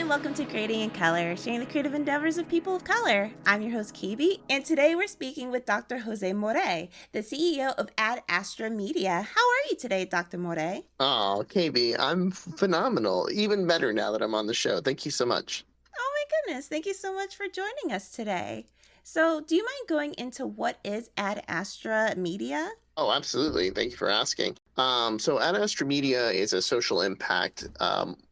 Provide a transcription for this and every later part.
and welcome to Creating in Color, sharing the creative endeavors of people of color. I'm your host, Kaybe, and today we're speaking with Dr. Jose Morey, the CEO of Ad Astra Media. How are you today, Dr. Morey? Oh, KB, I'm phenomenal. Even better now that I'm on the show. Thank you so much. Oh my goodness, thank you so much for joining us today. So, do you mind going into what is Ad Astra Media? Oh, absolutely. Thank you for asking. So Ad Astra Media is a social impact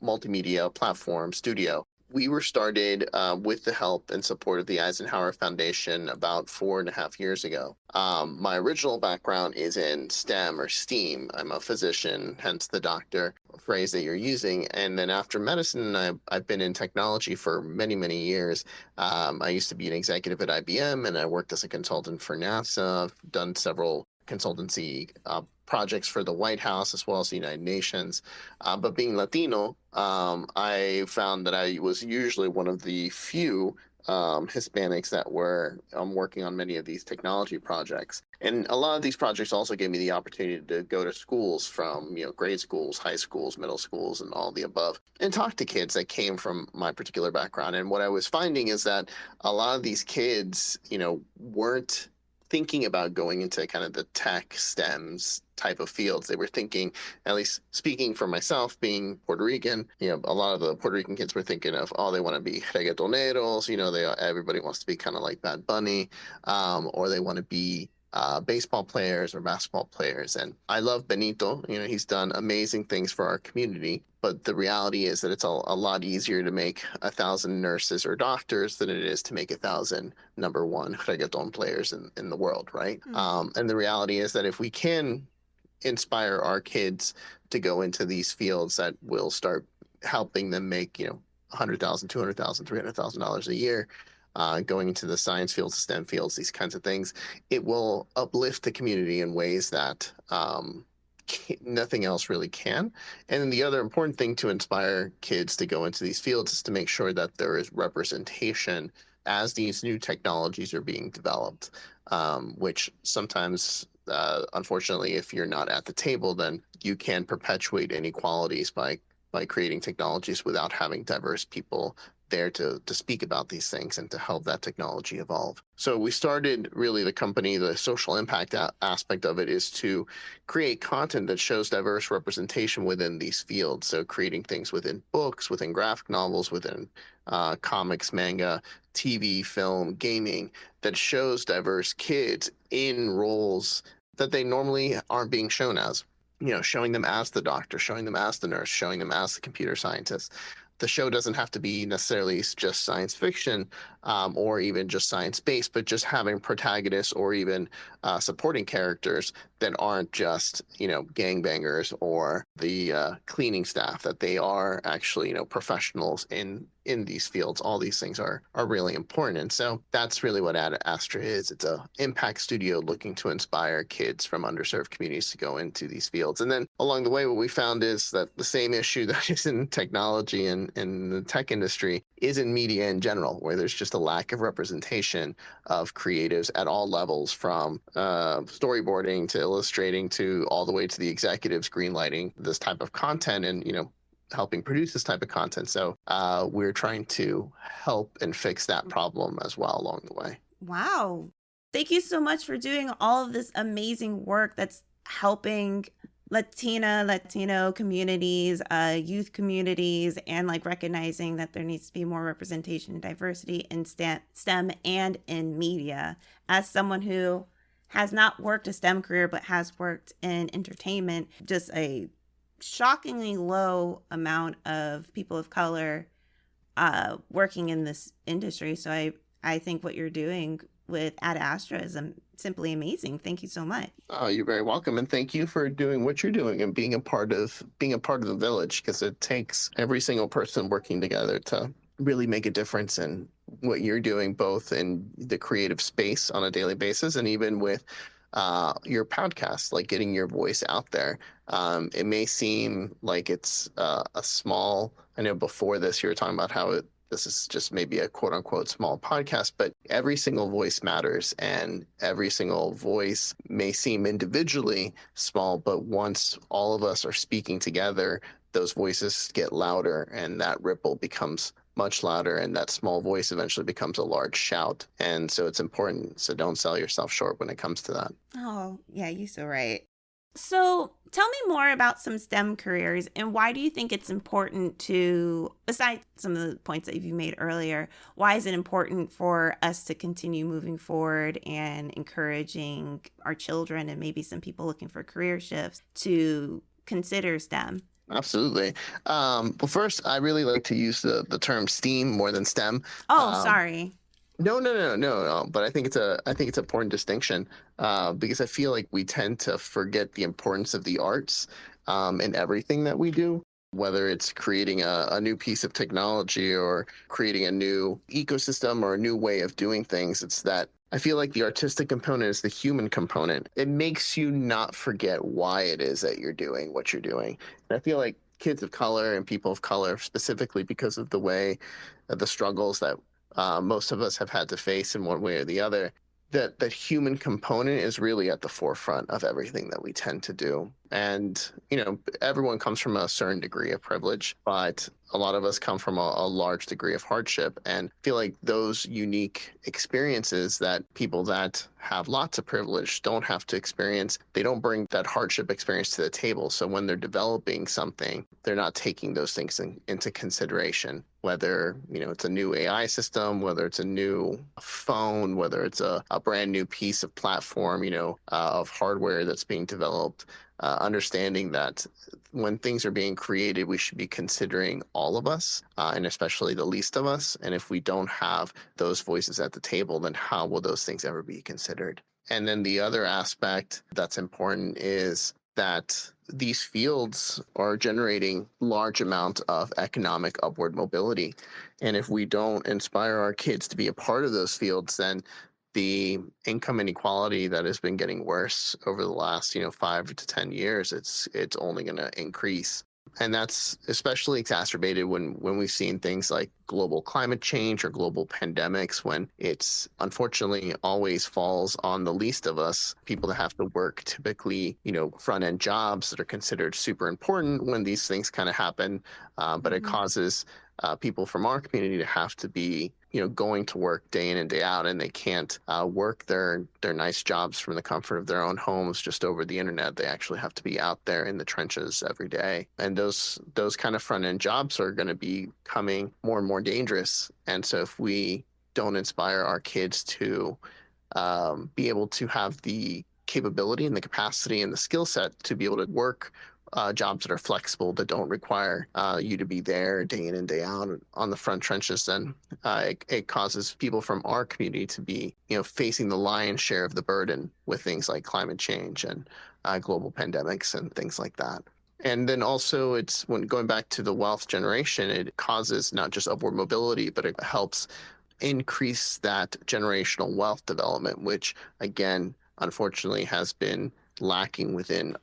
multimedia platform studio. We were started with the help and support of the Eisenhower Foundation about 4.5 years ago. My original background is in STEM or STEAM. I'm a physician, hence the doctor phrase that you're using. And then after medicine, I've been in technology for many, many years. I used to be an executive at IBM, and I worked as a consultant for NASA. I've done several consultancy projects for the White House as well as the United Nations. But being Latino, I found that I was usually one of the few Hispanics that were working on many of these technology projects. And a lot of these projects also gave me the opportunity to go to schools from, grade schools, high schools, middle schools, and all the above, and talk to kids that came from my particular background. And what I was finding is that a lot of these kids, weren't thinking about going into kind of the tech STEMs type of fields. They were thinking, at least speaking for myself, being Puerto Rican, a lot of the Puerto Rican kids were thinking of, they want to be reggaetoneros, everybody wants to be kind of like Bad Bunny, or they want to be baseball players or basketball players. And I love Benito. He's done amazing things for our community. But the reality is that it's a lot easier to make 1,000 nurses or doctors than it is to make 1,000 number one reggaeton players in the world, right? And the reality is that if we can inspire our kids to go into these fields that will start helping them make, $100,000, $200,000, $300,000 a year, going into the science fields, STEM fields, these kinds of things, it will uplift the community in ways that nothing else really can. And then the other important thing to inspire kids to go into these fields is to make sure that there is representation as these new technologies are being developed, which sometimes, unfortunately, if you're not at the table, then you can perpetuate inequalities by creating technologies without having diverse people there to speak about these things and to help that technology evolve. So we started really the company, the social impact aspect of it is to create content that shows diverse representation within these fields. So creating things within books, within graphic novels, within comics, manga, TV, film, gaming, that shows diverse kids in roles that they normally aren't being shown as. Showing them as the doctor, showing them as the nurse, showing them as the computer scientist. The show doesn't have to be necessarily just science fiction or even just science-based, but just having protagonists or even supporting characters that aren't just, gangbangers or the cleaning staff, that they are actually, professionals in these fields. All these things are really important. And so that's really what Ad Astra is. It's a impact studio looking to inspire kids from underserved communities to go into these fields. And then along the way, what we found is that the same issue that is in technology and in the tech industry is in media in general, where there's just a lack of representation of creatives at all levels, from storyboarding to illustrating to all the way to the executives greenlighting this type of content and, helping produce this type of content. So we're trying to help and fix that problem as well along the way. Wow. Thank you so much for doing all of this amazing work that's helping Latino communities, youth communities, and recognizing that there needs to be more representation and diversity in STEM and in media. As someone who has not worked a STEM career but has worked in entertainment, just a shockingly low amount of people of color working in this industry. So I think what you're doing with Ad Astra is simply amazing. Thank you so much. Oh, you're very welcome, and thank you for doing what you're doing and being a part of the village, because it takes every single person working together to really make a difference in what you're doing, both in the creative space on a daily basis and even with your podcast, like getting your voice out there. It may seem like it's a small, I know before this you were talking about how this is just maybe a quote unquote small podcast, but every single voice matters, and every single voice may seem individually small, but once all of us are speaking together, those voices get louder and that ripple becomes much louder, and that small voice eventually becomes a large shout. And so it's important. So don't sell yourself short when it comes to that. Oh, yeah, you're so right. So tell me more about some STEM careers and why do you think it's important to, besides some of the points that you made earlier, why is it important for us to continue moving forward and encouraging our children and maybe some people looking for career shifts to consider STEM? Absolutely. Well, first, I really like to use the term STEAM more than STEM. Oh, Um, sorry. no. But I think it's an important distinction because I feel like we tend to forget the importance of the arts in everything that we do. Whether it's creating a new piece of technology or creating a new ecosystem or a new way of doing things, it's that I feel like the artistic component is the human component. It makes you not forget why it is that you're doing what you're doing. And I feel like kids of color and people of color, specifically because of the way the struggles that most of us have had to face in one way or the other, that human component is really at the forefront of everything that we tend to do. And, everyone comes from a certain degree of privilege, but a lot of us come from a large degree of hardship. And I feel like those unique experiences that people that have lots of privilege don't have to experience, they don't bring that hardship experience to the table. So when they're developing something, they're not taking those things into consideration. Whether, it's a new AI system, whether it's a new phone, whether it's a brand new piece of platform, of hardware that's being developed, understanding that when things are being created, we should be considering all of us, and especially the least of us. And if we don't have those voices at the table, then how will those things ever be considered? And then the other aspect that's important is that these fields are generating large amounts of economic upward mobility. And if we don't inspire our kids to be a part of those fields, then the income inequality that has been getting worse over the last 5 to 10 years, it's only going to increase. And that's especially exacerbated when we've seen things like global climate change or global pandemics, when it's unfortunately always falls on the least of us, people that have to work typically, front end jobs that are considered super important when these things kind of happen. But it Mm-hmm. causes people from our community to have to be going to work day in and day out, and they can't work their nice jobs from the comfort of their own homes just over the internet. They actually have to be out there in the trenches every day, and those kind of front end jobs are going to be becoming more and more dangerous. And so if we don't inspire our kids to be able to have the capability and the capacity and the skill set to be able to work jobs that are flexible, that don't require you to be there day in and day out on the front trenches, then it causes people from our community to be, facing the lion's share of the burden with things like climate change and global pandemics and things like that. And then also, it's when going back to the wealth generation, it causes not just upward mobility, but it helps increase that generational wealth development, which again, unfortunately, has been lacking within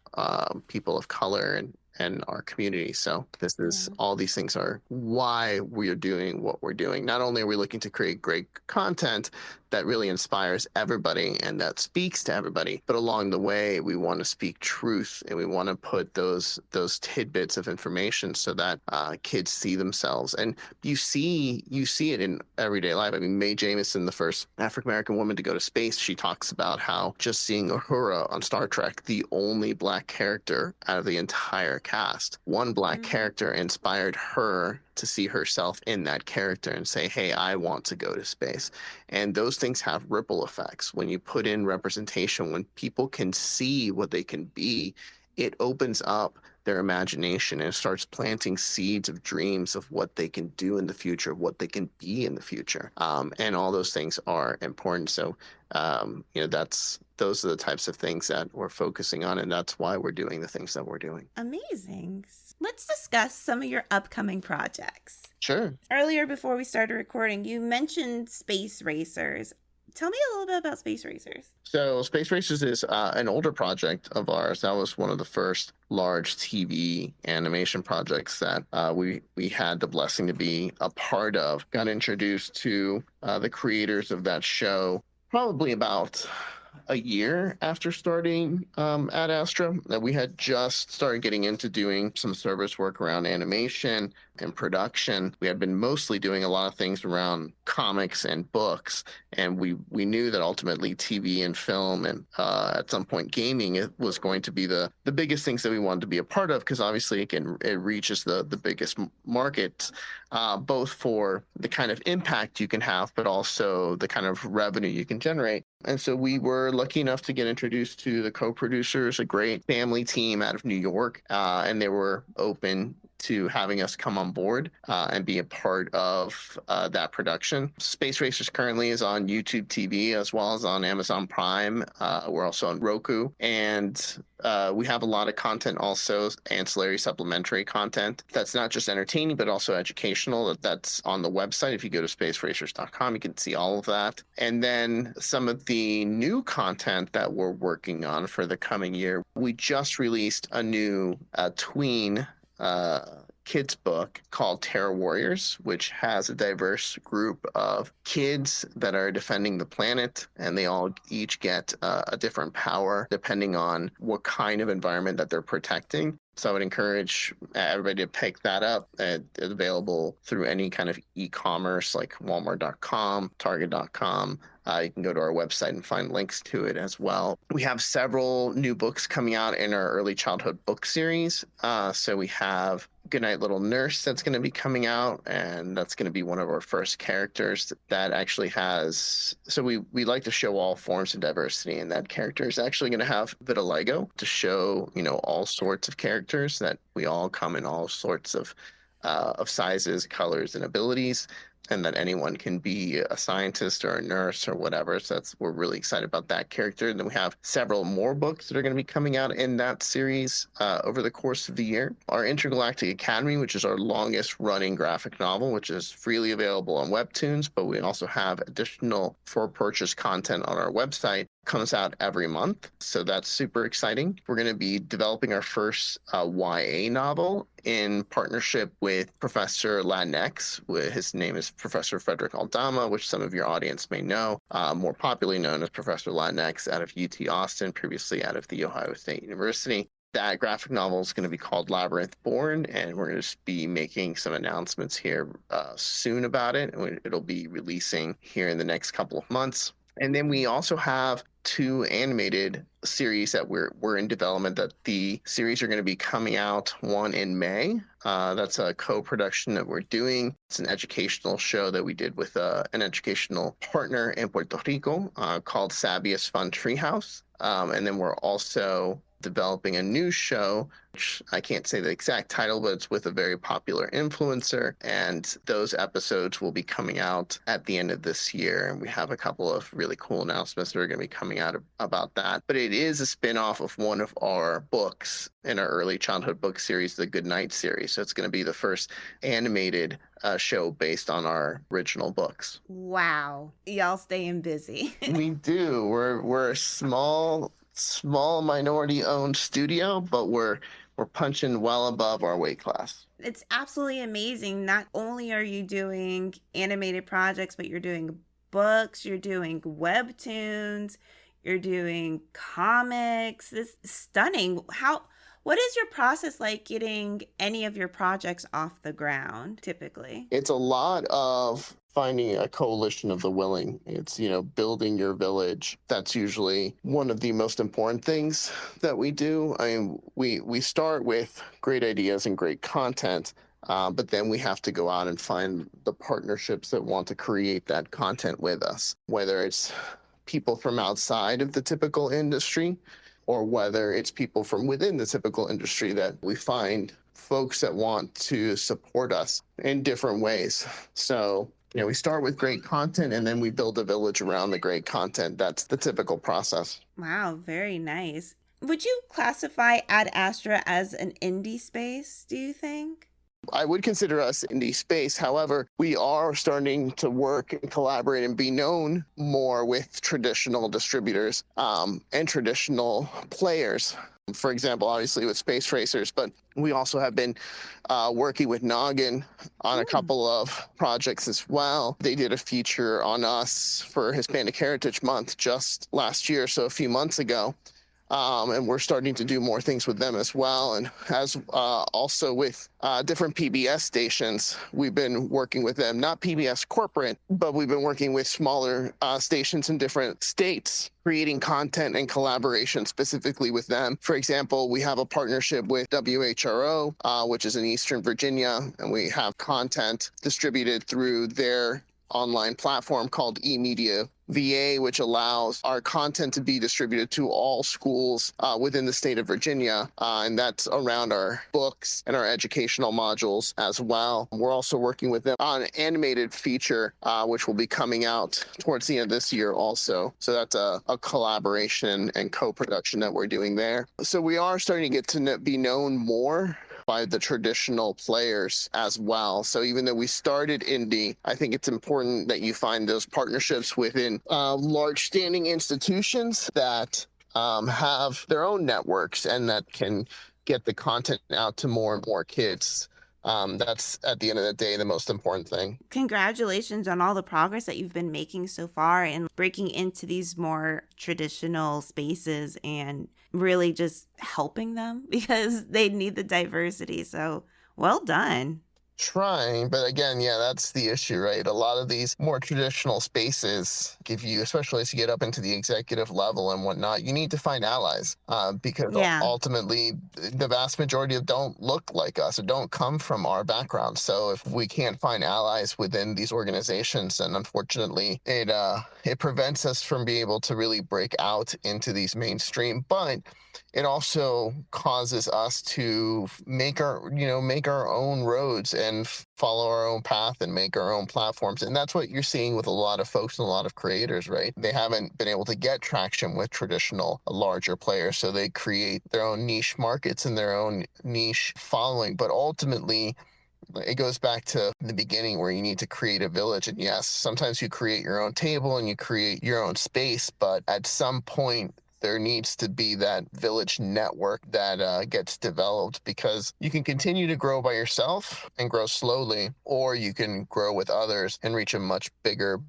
people of color and our community. So this is Yeah. all these things are why we are doing what we're doing. Not only are we looking to create great content that really inspires everybody and that speaks to everybody, but along the way we want to speak truth, and we want to put those tidbits of information so that kids see themselves. And you see it in everyday life. I mean, Mae Jemison, the first African American woman to go to space, she talks about how just seeing Uhura on Star Trek, the only Black character out of the entire cast, one Black Mm-hmm. character inspired her to see herself in that character and say, hey, I want to go to space. And those things have ripple effects. When you put in representation, when people can see what they can be, it opens up their imagination and starts planting seeds of dreams of what they can do in the future, what they can be in the future. And all those things are important. So, those are the types of things that we're focusing on, and that's why we're doing the things that we're doing. Amazing. Let's discuss some of your upcoming projects. Sure. Earlier, before we started recording, you mentioned Space Racers. Tell me a little bit about Space Racers. So Space Racers is an older project of ours. That was one of the first large TV animation projects that we had the blessing to be a part of. Got introduced to the creators of that show probably about a year after starting Ad Astra. We had just started getting into doing some service work around animation and production. We had been mostly doing a lot of things around comics and books, and we knew that ultimately TV and film and at some point gaming was going to be the biggest things that we wanted to be a part of, because obviously it reaches the biggest markets, both for the kind of impact you can have, but also the kind of revenue you can generate. And so we were lucky enough to get introduced to the co-producers, a great family team out of New York, and they were open to having us come on board and be a part of that production. Space Racers currently is on YouTube TV as well as on Amazon Prime. We're also on Roku, and we have a lot of content, also ancillary supplementary content that's not just entertaining but also educational. That's on the website. If you go to spaceracers.com, you can see all of that. And then some of the new content that we're working on for the coming year, we just released a new tween kids book called Terra Warriors, which has a diverse group of kids that are defending the planet, and they all each get a different power depending on what kind of environment that they're protecting. So I would encourage everybody to pick that up. It's available through any kind of e-commerce like Walmart.com, Target.com. You can go to our website and find links to it as well. We have several new books coming out in our early childhood book series. So we have Goodnight Little Nurse that's going to be coming out, and that's going to be one of our first characters that actually has, so we like to show all forms of diversity, and that character is actually going to have vitiligo to show, all sorts of characters, that we all come in all sorts of sizes, colors, and abilities, and that anyone can be a scientist or a nurse or whatever. So we're really excited about that character. And then we have several more books that are going to be coming out in that series over the course of the year. Our Intergalactic Academy, which is our longest running graphic novel, which is freely available on Webtoons, but we also have additional for purchase content on our website, comes out every month. So that's super exciting. We're going to be developing our first YA novel in partnership with Professor Latinx. His name is Professor Frederick Aldama, which some of your audience may know, more popularly known as Professor Latinx out of UT Austin, previously out of the Ohio State University. That graphic novel is going to be called Labyrinth Born, and we're going to be making some announcements here soon about it. It'll be releasing here in the next couple of months. And then we also have 2 animated series that we're in development, that the series are going to be coming out, one in May. That's a co-production that we're doing. It's an educational show that we did with an educational partner in Puerto Rico called Sabia's Fun Treehouse. And then we're also developing a new show, which I can't say the exact title, but it's with a very popular influencer. And those episodes will be coming out at the end of this year. And we have a couple of really cool announcements that are going to be coming out about that. But it is a spin-off of one of our books in our early childhood book series, the Good Night series. So it's going to be the first animated show based on our original books. Wow. Y'all staying busy. We do. We're a small minority owned studio, but we're punching well above our weight class. It's absolutely amazing. Not only are you doing animated projects, but you're doing books, you're doing webtoons, you're doing comics. This is stunning. What is your process like getting any of your projects off the ground typically? It's a lot of finding a coalition of the willing. It's, building your village. That's usually one of the most important things that we do. I mean, we start with great ideas and great content, but then we have to go out and find the partnerships that want to create that content with us, whether it's people from outside of the typical industry or whether it's people from within the typical industry, that we find folks that want to support us in different ways. So, we start with great content and then we build a village around the great content. That's the typical process. Wow, very nice. Would you classify Ad Astra as an indie space, do you think? I would consider us indie space. However, we are starting to work and collaborate and be known more with traditional distributors and traditional players. For example, obviously with Space Racers, but we also have been working with Noggin on a couple of projects as well. They did a feature on us for Hispanic Heritage Month just last year, so a few months ago. And we're starting to do more things with them as well. And as also with different PBS stations, we've been working with them, not PBS corporate, but we've been working with smaller stations in different states, creating content and collaboration specifically with them. For example, we have a partnership with WHRO, which is in Eastern Virginia, and we have content distributed through their online platform called eMedia VA, which allows our content to be distributed to all schools within the state of Virginia, and that's around our books and our educational modules as well. We're also working with them on an animated feature, which will be coming out towards the end of this year also. So that's a collaboration and co-production that we're doing there. So we are starting to get to be known more by the traditional players as well. So even though we started indie, I think it's important that you find those partnerships within large standing institutions that have their own networks and that can get the content out to more and more kids. That's at the end of the day the most important thing. Congratulations on all the progress that you've been making so far and breaking into these more traditional spaces and really just helping them because they need the diversity. So well done. Trying, but again, yeah, that's the issue, right? A lot of these more traditional spaces give you, especially as you get up into the executive level and whatnot, you need to find allies because ultimately the vast majority of don't look like us or don't come from our background. So if we can't find allies within these organizations, then unfortunately it prevents us from being able to really break out into these mainstream. But it also causes us to make our own roads and follow our own path and make our own platforms. And that's what you're seeing with a lot of folks and a lot of creators, right? They haven't been able to get traction with traditional larger players, so they create their own niche markets and their own niche following. But ultimately, it goes back to the beginning where you need to create a village. And yes, sometimes you create your own table and you create your own space, but at some point, there needs to be that village network that gets developed, because you can continue to grow by yourself and grow slowly, or you can grow with others and reach a much bigger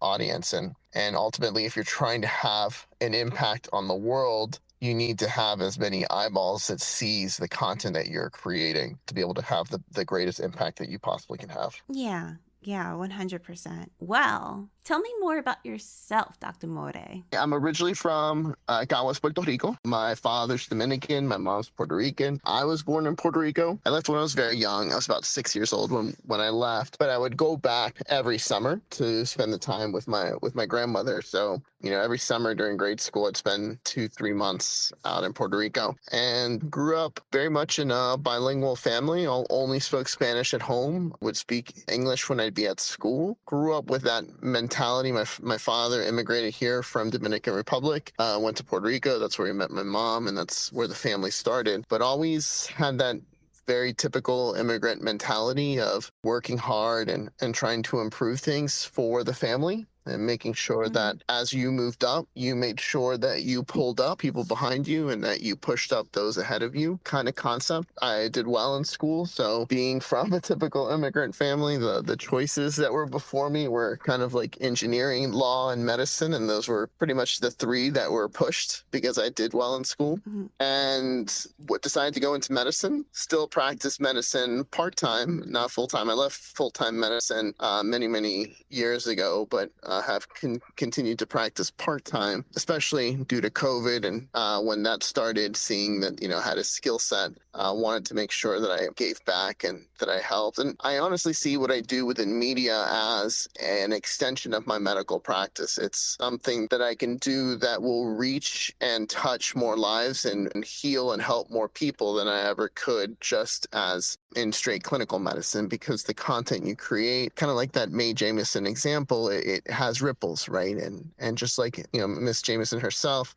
audience. And ultimately, if you're trying to have an impact on the world, you need to have as many eyeballs that sees the content that you're creating to be able to have the greatest impact that you possibly can have. Yeah, 100%. Well, tell me more about yourself, Dr. Morey. I'm originally from Caguas, Puerto Rico. My father's Dominican, my mom's Puerto Rican. I was born in Puerto Rico. I left when I was very young. I was about 6 years old when I left, but I would go back every summer to spend the time with my grandmother. So, every summer during grade school, I'd spend 2-3 months out in Puerto Rico, and grew up very much in a bilingual family. I only spoke Spanish at home, would speak English when I'd be at school. Grew up with that mentality. My father immigrated here from Dominican Republic, went to Puerto Rico. That's where he met my mom, and that's where the family started. But always had that very typical immigrant mentality of working hard and trying to improve things for the family, and making sure that as you moved up, you made sure that you pulled up people behind you and that you pushed up those ahead of you kind of concept. I did well in school, so being from a typical immigrant family, the choices that were before me were kind of like engineering, law, and medicine, and those were pretty much the three that were pushed because I did well in school. And decided to go into medicine, still practice medicine part-time, not full-time. I left full-time medicine many years ago, but have continued to practice part-time, especially due to COVID. And when that started, seeing that, I had a skill set, wanted to make sure that I gave back and that I helped. And I honestly see what I do within media as an extension of my medical practice. It's something that I can do that will reach and touch more lives and heal and help more people than I ever could just as in straight clinical medicine, because the content you create, kind of like that Mae Jemison example, it has ripples, right? And just like, Miss Jemison herself,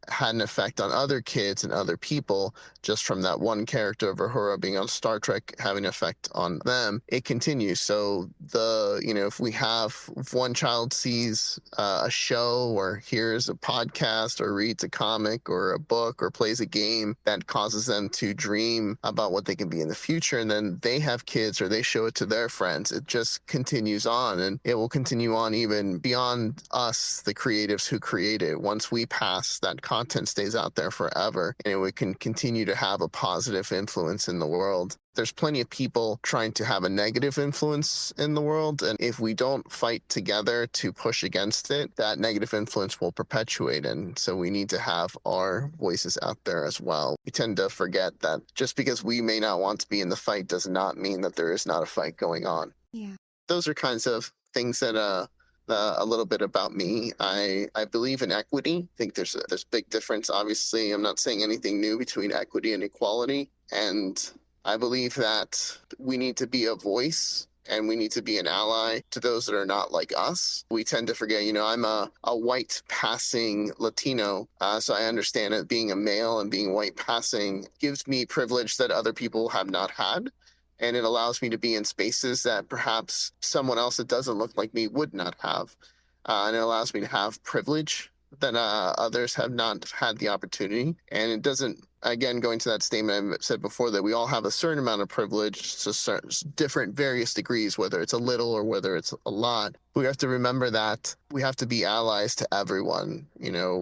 had an effect on other kids and other people just from that one character of Uhura being on Star Trek having an effect on them, it continues. So if we have, if one child sees a show or hears a podcast or reads a comic or a book or plays a game that causes them to dream about what they can be in the future, and then they have kids or they show it to their friends, it just continues on, and it will continue on even beyond us, the creatives who create it. Once we pass, that content stays out there forever, and we can continue to have a positive influence in the world. There's plenty of people trying to have a negative influence in the world, and if we don't fight together to push against it, that negative influence will perpetuate, and so we need to have our voices out there as well. We tend to forget that just because we may not want to be in the fight does not mean that there is not a fight going on. Yeah. Those are kinds of things that a little bit about me. I believe in equity. I think there's a big difference. Obviously, I'm not saying anything new between equity and equality. And I believe that we need to be a voice and we need to be an ally to those that are not like us. We tend to forget, I'm a white passing Latino, so I understand that being a male and being white passing gives me privilege that other people have not had. And it allows me to be in spaces that perhaps someone else that doesn't look like me would not have. And it allows me to have privilege that others have not had the opportunity. And it doesn't, again, going to that statement I said before, that we all have a certain amount of privilege to different various degrees, whether it's a little or whether it's a lot. We have to remember that we have to be allies to everyone.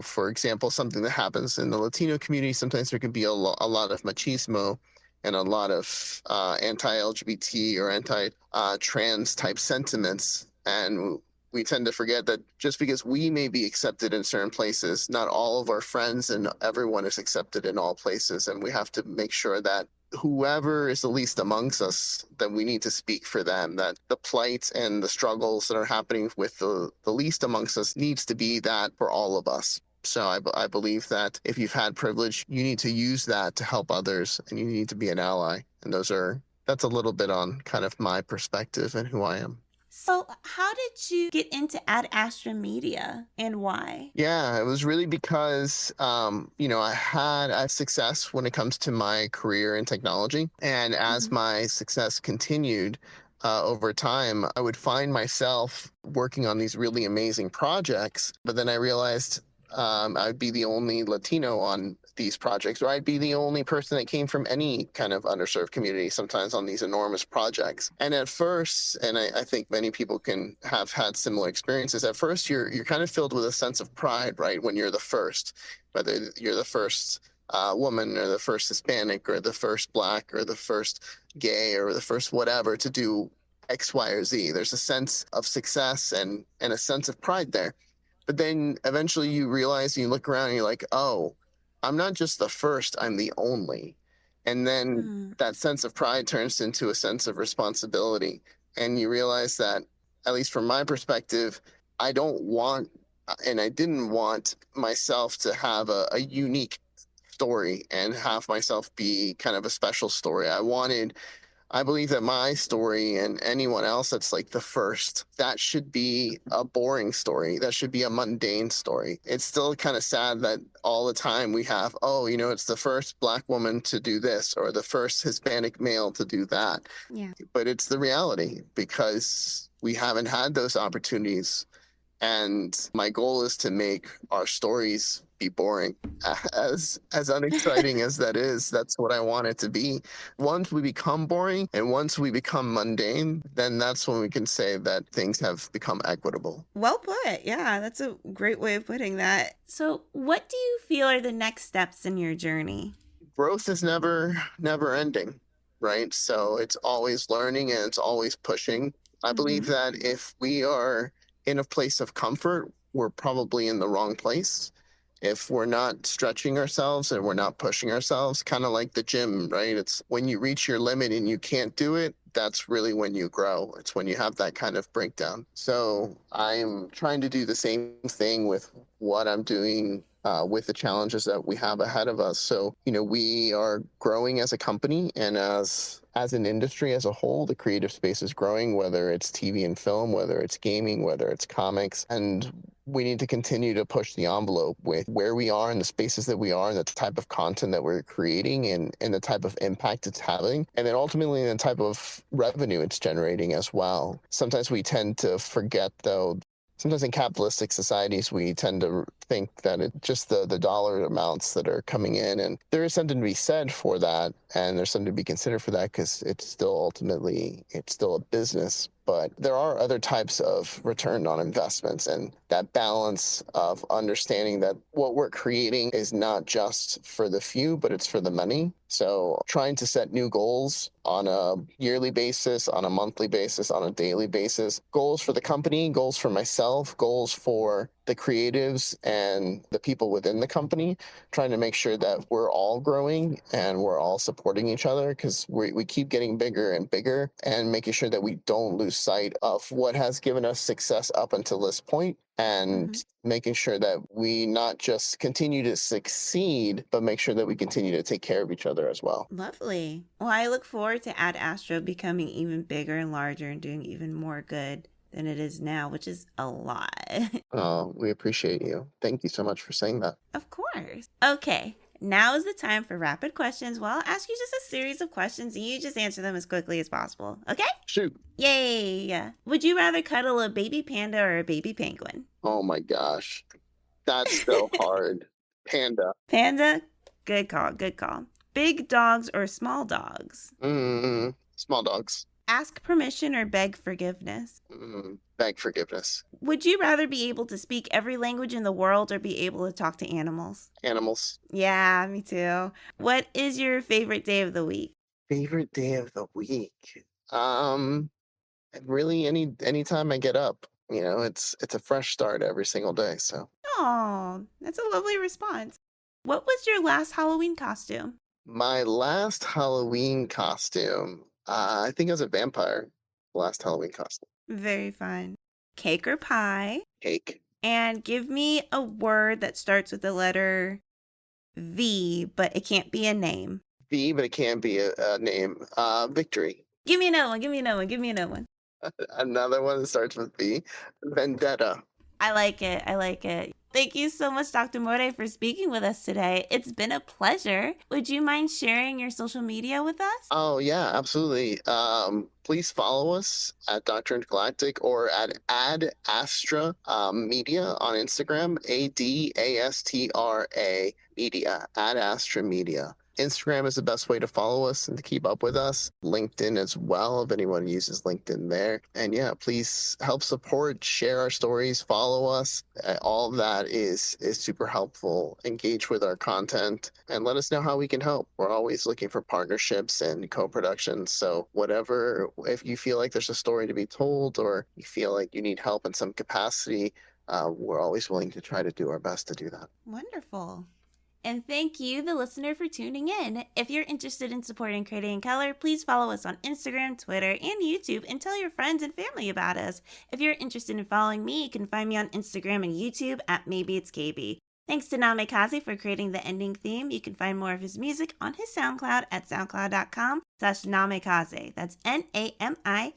For example, something that happens in the Latino community, sometimes there can be a lot of machismo and a lot of anti-LGBT or anti-trans type sentiments. And we tend to forget that just because we may be accepted in certain places, not all of our friends and everyone is accepted in all places. And we have to make sure that whoever is the least amongst us, that we need to speak for them, that the plight and the struggles that are happening with the least amongst us needs to be that for all of us. So I believe that if you've had privilege, you need to use that to help others, and you need to be an ally. And that's a little bit on kind of my perspective and who I am. So how did you get into Ad Astra Media and why? Yeah, it was really because, I had success when it comes to my career in technology. And as my success continued, over time, I would find myself working on these really amazing projects. But then I realized I'd be the only Latino on these projects, or I'd be the only person that came from any kind of underserved community, sometimes on these enormous projects. And at first, and I think many people can have had similar experiences, at first you're kind of filled with a sense of pride, right? When you're the first, whether you're the first woman or the first Hispanic or the first Black or the first gay or the first whatever to do X, Y, or Z. There's a sense of success and a sense of pride there. But then eventually you realize, and you look around and you're like, oh, I'm not just the first, I'm the only. And then that sense of pride turns into a sense of responsibility. And you realize that, at least from my perspective, I don't want, and I didn't want myself to have a unique story and have myself be kind of a special story. I believe that my story and anyone else that's like the first, that should be a boring story. That should be a mundane story. It's still kind of sad that all the time we have, it's the first Black woman to do this or the first Hispanic male to do that. Yeah. But it's the reality because we haven't had those opportunities. And my goal is to make our stories be boring. As unexciting as that is, that's what I want it to be. Once we become boring and once we become mundane, then that's when we can say that things have become equitable. Well put. Yeah, that's a great way of putting that. So what do you feel are the next steps in your journey? Growth is never ending, right? So it's always learning and it's always pushing. I believe that if we are in a place of comfort, we're probably in the wrong place. If we're not stretching ourselves and we're not pushing ourselves, kind of like the gym, right? It's when you reach your limit and you can't do it, that's really when you grow. It's when you have that kind of breakdown. So I'm trying to do the same thing with what I'm doing with the challenges that we have ahead of us. So, we are growing as a company, and as an industry as a whole, the creative space is growing, whether it's TV and film, whether it's gaming, whether it's comics, and we need to continue to push the envelope with where we are and the spaces that we are and the type of content that we're creating and the type of impact it's having, and then ultimately the type of revenue it's generating as well. Sometimes we tend to forget, though, sometimes in capitalistic societies, we tend to think that it's just the dollar amounts that are coming in. And there is something to be said for that. And there's something to be considered for that, because it's still a business. But there are other types of return on investments, and that balance of understanding that what we're creating is not just for the few, but it's for the many. So trying to set new goals on a yearly basis, on a monthly basis, on a daily basis, goals for the company, goals for myself, goals for the creatives and the people within the company, trying to make sure that we're all growing and we're all supporting each other, because we keep getting bigger and bigger, and making sure that we don't lose sight of what has given us success up until this point, and making sure that we not just continue to succeed, but make sure that we continue to take care of each other as well. Lovely. Well, I look forward to Ad Astra becoming even bigger and larger and doing even more good than it is now, which is a lot. Oh, we appreciate you. Thank you so much for saying that. Of course. Okay, now is the time for rapid questions. Well, I'll ask you just a series of questions and you just answer them as quickly as possible. Okay? Shoot. Yay! Would you rather cuddle a baby panda or a baby penguin? Oh my gosh. That's so hard. Panda. Panda? Good call, good call. Big dogs or small dogs? Small dogs. Ask permission or beg forgiveness? Beg forgiveness. Would you rather be able to speak every language in the world or be able to talk to animals? Animals. Yeah, me too. What is your favorite day of the week? Favorite day of the week? Really any time I get up. It's a fresh start every single day. So Oh, that's a lovely response. What was your last Halloween costume? my last Halloween costume, I think I was a vampire. Last Halloween costume. Very fun. Cake or pie? Cake. And give me a word that starts with the letter V, but it can't be a name. V, but it can be a name. Victory. Give me another one. Give me another one. Give me another one. Another one that starts with V. Vendetta. I like it. I like it. Thank you so much, Dr. Morey, for speaking with us today. It's been a pleasure. Would you mind sharing your social media with us? Oh, yeah, absolutely. Please follow us at Dr. Intergalactic or at Ad Astra Media on Instagram, ADASTRA Media, Ad Astra Media. Instagram is the best way to follow us and to keep up with us. LinkedIn as well, if anyone uses LinkedIn there. And yeah, please help support, share our stories, follow us. All of that is super helpful. Engage with our content and let us know how we can help. We're always looking for partnerships and co-productions. So whatever, if you feel like there's a story to be told or you feel like you need help in some capacity, we're always willing to try to do our best to do that. Wonderful. And thank you, the listener, for tuning in. If you're interested in supporting Creating in Color, please follow us on Instagram, Twitter, and YouTube, and tell your friends and family about us. If you're interested in following me, you can find me on Instagram and YouTube at Maybe It's Kaybe. Thanks to Namikaze for creating the ending theme. You can find more of his music on his SoundCloud at soundcloud.com/Namikaze. That's NAMIKAZE.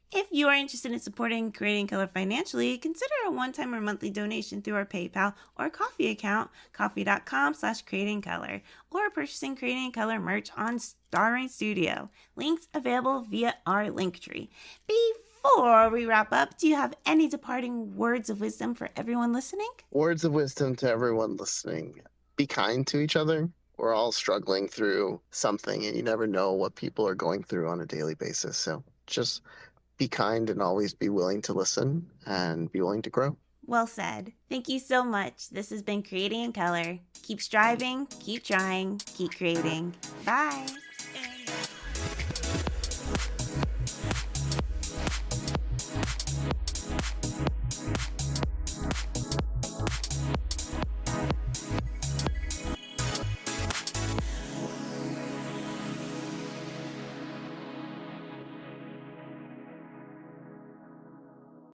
If you are interested in supporting Creating Color financially, consider a one-time or monthly donation through our PayPal or Ko-fi account, ko-fi.com/creatingcolor, or purchasing Creating Color merch on Starring Studio. Links available via our Linktree. Before we wrap up, do you have any departing words of wisdom for everyone listening? Words of wisdom to everyone listening. Be kind to each other. We're all struggling through something, and you never know what people are going through on a daily basis. So just be kind and always be willing to listen and be willing to grow. Well said. Thank you so much. This has been Creating in Color. Keep striving, keep trying, keep creating. Bye.